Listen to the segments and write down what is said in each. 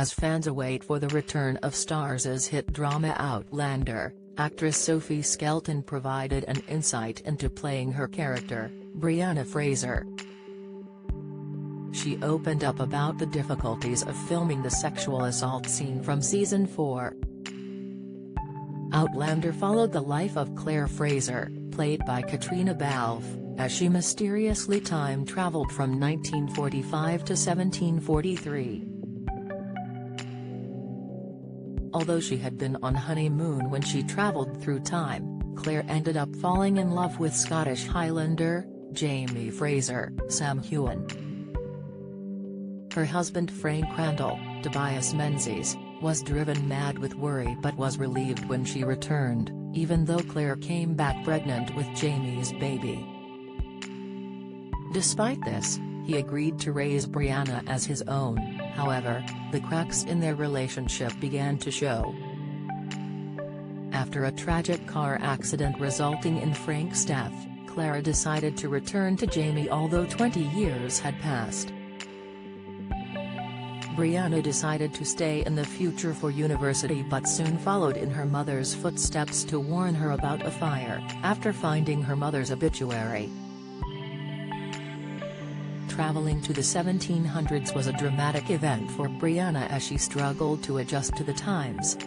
As fans await for the return of Starz' hit drama Outlander, actress Sophie Skelton provided an insight into playing her character, Brianna Fraser. She opened up about the difficulties of filming the sexual assault scene from Season 4. Outlander followed the life of Claire Fraser, played by Katrina Balfe, as she mysteriously time-traveled from 1945 to 1743. Although she had been on honeymoon when she traveled through time, Claire ended up falling in love with Scottish Highlander, Jamie Fraser, Sam Heughan. Her husband Frank Randall, Tobias Menzies, was driven mad with worry but was relieved when she returned, even though Claire came back pregnant with Jamie's baby. Despite this, he agreed to raise Brianna as his own. However, the cracks in their relationship began to show. After a tragic car accident resulting in Frank's death, Claire decided to return to Jamie although 20 years had passed. Brianna decided to stay in the future for university but soon followed in her mother's footsteps to warn her about a fire, after finding her mother's obituary. Traveling to the 1700s was a dramatic event for Brianna as she struggled to adjust to the times.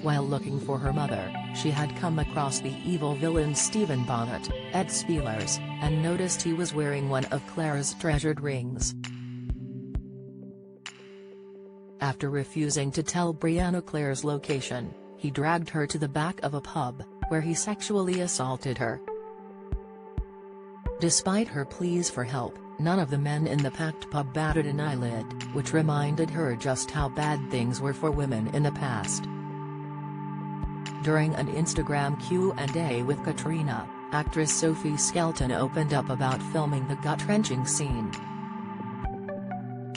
While looking for her mother, she had come across the evil villain Stephen Bonnet, Ed Spielers, and noticed he was wearing one of Claire's treasured rings. After refusing to tell Brianna Claire's location, he dragged her to the back of a pub, where he sexually assaulted her. Despite her pleas for help, none of the men in the packed pub batted an eyelid, which reminded her just how bad things were for women in the past. During an Instagram Q&A with Katrina, actress Sophie Skelton opened up about filming the gut-wrenching scene.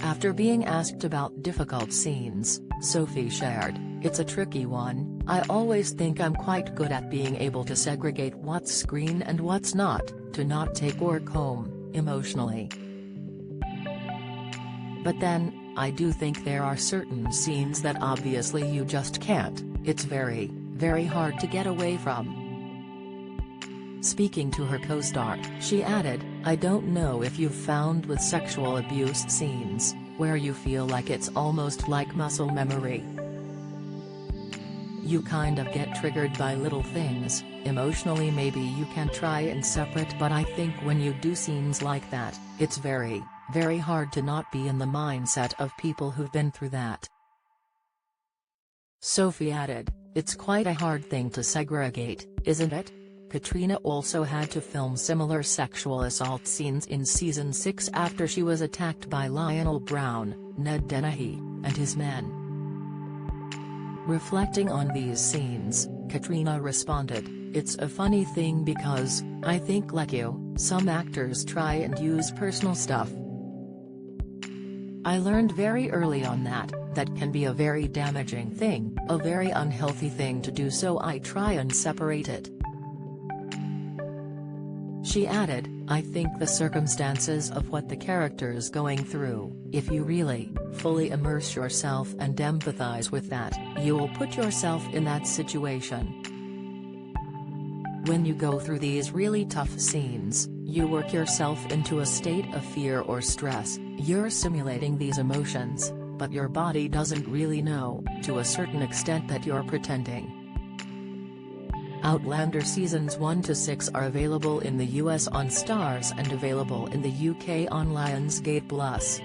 After being asked about difficult scenes, Sophie shared, "It's a tricky one. I always think I'm quite good at being able to segregate what's screen and what's not, to not take work home, emotionally. But then, I do think there are certain scenes that obviously you just can't. It's very, very hard to get away from." Speaking to her co-star, she added, "I don't know if you've found with sexual abuse scenes, where you feel like it's almost like muscle memory. You kind of get triggered by little things, emotionally maybe you can try and separate, but I think when you do scenes like that, it's very, very hard to not be in the mindset of people who've been through that." Sophie added, "It's quite a hard thing to segregate, isn't it?" Katrina also had to film similar sexual assault scenes in Season 6 after she was attacked by Lionel Brown, Ned Dennehy, and his men. Reflecting on these scenes, Katrina responded, "It's a funny thing because, I think like you, some actors try and use personal stuff. I learned very early on that can be a very damaging thing, a very unhealthy thing to do, so I try and separate it." She added, "I think the circumstances of what the character's going through, if you really, fully immerse yourself and empathize with that, you'll put yourself in that situation. When you go through these really tough scenes, you work yourself into a state of fear or stress, you're simulating these emotions, but your body doesn't really know, to a certain extent, that you're pretending." Outlander Seasons 1 to 6 are available in the US on Starz and available in the UK on Lionsgate Plus.